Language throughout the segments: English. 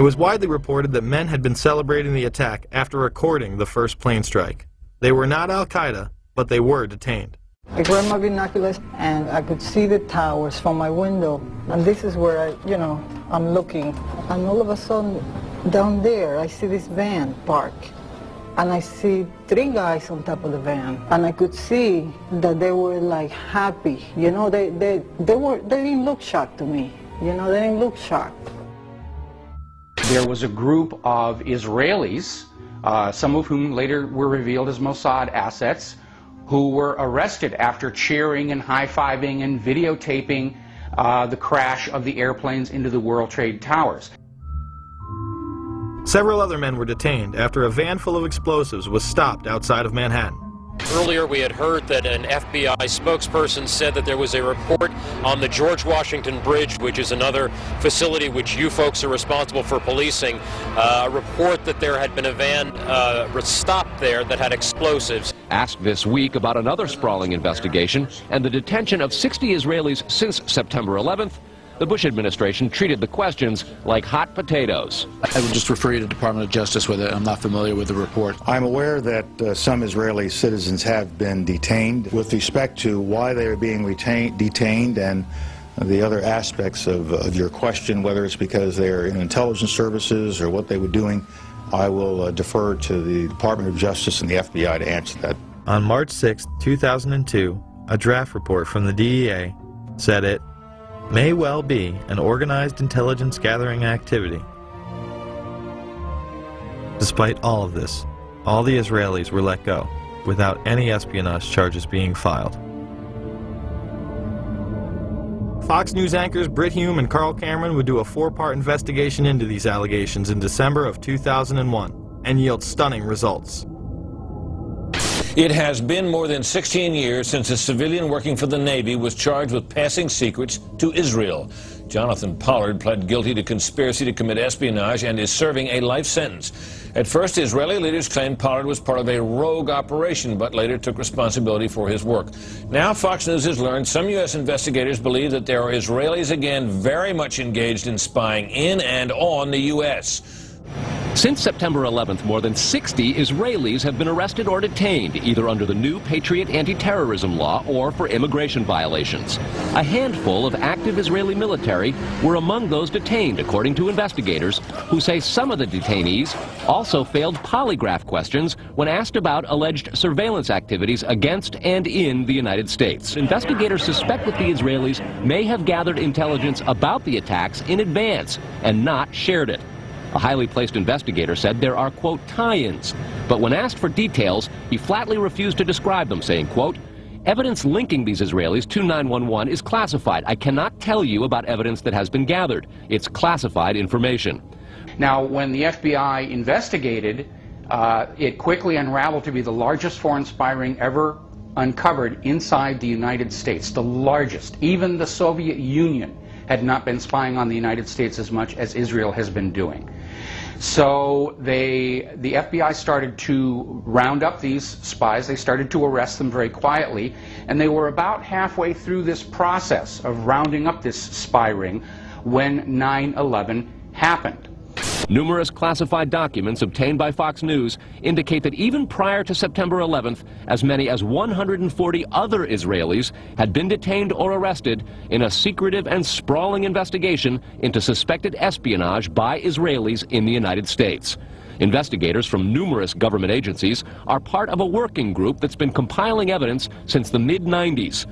It was widely reported that men had been celebrating the attack after recording the first plane strike. They were not Al-Qaeda, but they were detained. I grabbed my binoculars and I could see the towers from my window. And this is where I'm looking. And all of a sudden, down there, I see this van park. And I see 3 guys on top of the van. And I could see that they were like happy. You know, they didn't look shocked to me. You know, they didn't look shocked. There was a group of Israelis, some of whom later were revealed as Mossad assets, who were arrested after cheering and high-fiving and videotaping the crash of the airplanes into the World Trade Towers. Several other men were detained after a van full of explosives was stopped outside of Manhattan. Earlier we had heard that an FBI spokesperson said that there was a report on the George Washington Bridge, which is another facility which you folks are responsible for policing, a report that there had been a van stopped there that had explosives. Asked this week about another sprawling investigation and the detention of 60 Israelis since September 11th, the Bush administration treated the questions like hot potatoes. I would just refer you to the Department of Justice with it. I'm not familiar with the report. I'm aware that some Israeli citizens have been detained. With respect to why they are being detained and the other aspects of your question, whether it's because they're in intelligence services or what they were doing, I will defer to the Department of Justice and the FBI to answer that. On March 6, 2002, a draft report from the DEA said it may well be an organized intelligence gathering activity. Despite all of this, all the Israelis were let go without any espionage charges being filed. Fox News anchors Brit Hume and Carl Cameron would do a 4-part investigation into these allegations in December of 2001 and yield stunning results. It has been more than 16 years since a civilian working for the Navy was charged with passing secrets to Israel. Jonathan Pollard pled guilty to conspiracy to commit espionage and is serving a life sentence. At first, Israeli leaders claimed Pollard was part of a rogue operation, but later took responsibility for his work. Now, Fox News has learned some U.S. investigators believe that there are Israelis again very much engaged in spying in and on the U.S. Since September 11th, more than 60 Israelis have been arrested or detained, either under the new Patriot anti-terrorism law or for immigration violations. A handful of active Israeli military were among those detained, according to investigators, who say some of the detainees also failed polygraph questions when asked about alleged surveillance activities against and in the United States. Investigators suspect that the Israelis may have gathered intelligence about the attacks in advance and not shared it. A highly placed investigator said there are, quote, tie-ins, but when asked for details, he flatly refused to describe them, saying, quote, evidence linking these Israelis to 911 is classified. I cannot tell you about evidence that has been gathered. It's classified information. Now, when the FBI investigated, it quickly unraveled to be the largest foreign spy ring ever uncovered inside the United States, the largest. Even the Soviet Union had not been spying on the United States as much as Israel has been doing. So the FBI started to round up these spies. They started to arrest them very quietly, and they were about halfway through this process of rounding up this spy ring when 9/11 happened. Numerous classified documents obtained by Fox News indicate that even prior to September 11th, as many as 140 other Israelis had been detained or arrested in a secretive and sprawling investigation into suspected espionage by Israelis in the United States. Investigators from numerous government agencies are part of a working group that's been compiling evidence since the mid-90s.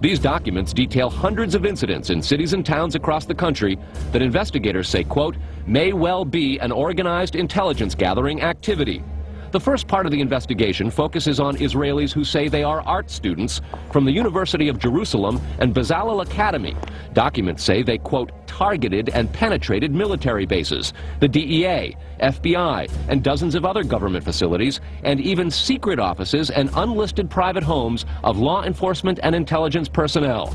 These documents detail hundreds of incidents in cities and towns across the country that investigators say, quote, may well be an organized intelligence gathering activity. The first part of the investigation focuses on Israelis who say they are art students from the University of Jerusalem and Bezalel Academy. Documents say they, quote, targeted and penetrated military bases, the DEA, FBI, and dozens of other government facilities, and even secret offices and unlisted private homes of law enforcement and intelligence personnel.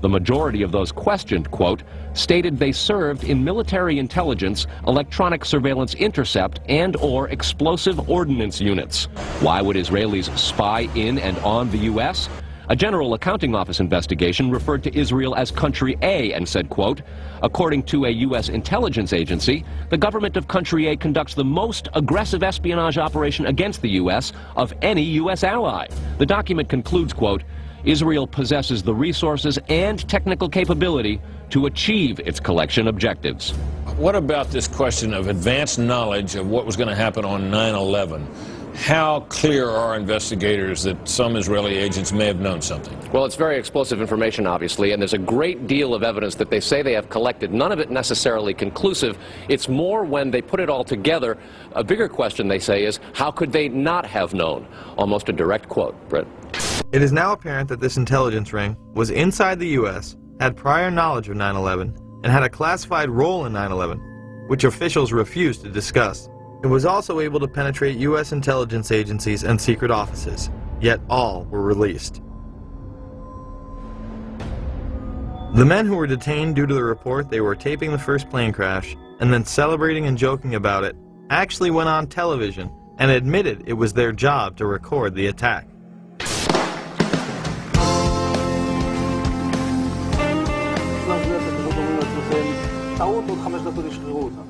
The majority of those questioned, quote, stated they served in military intelligence, electronic surveillance intercept, and/or explosive ordnance units. Why would Israelis spy in and on the U.S.? A General Accounting Office investigation referred to Israel as Country A and said, quote, according to a U.S. intelligence agency, the government of Country A conducts the most aggressive espionage operation against the U.S. of any U.S. ally. The document concludes, quote, Israel possesses the resources and technical capability to achieve its collection objectives. What about this question of advanced knowledge of what was going to happen on 9/11? How clear are investigators that some Israeli agents may have known something? Well, it's very explosive information, obviously, and there's a great deal of evidence that they say they have collected, none of it necessarily conclusive. It's more when they put it all together. A bigger question, they say, is how could they not have known? Almost a direct quote, Britt. It is now apparent that this intelligence ring was inside the U.S., had prior knowledge of 9/11, and had a classified role in 9/11, which officials refused to discuss. It was also able to penetrate U.S. intelligence agencies and secret offices, yet all were released. The men who were detained due to the report they were taping the first plane crash and then celebrating and joking about it actually went on television and admitted it was their job to record the attack.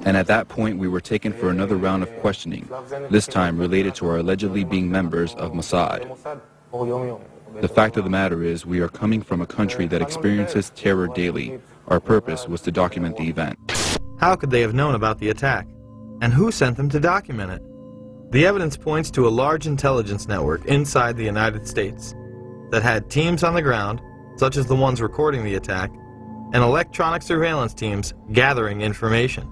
And at that point, we were taken for another round of questioning, this time related to our allegedly being members of Mossad. The fact of the matter is, we are coming from a country that experiences terror daily. Our purpose was to document the event. How could they have known about the attack? And who sent them to document it? The evidence points to a large intelligence network inside the United States that had teams on the ground, such as the ones recording the attack, and electronic surveillance teams gathering information.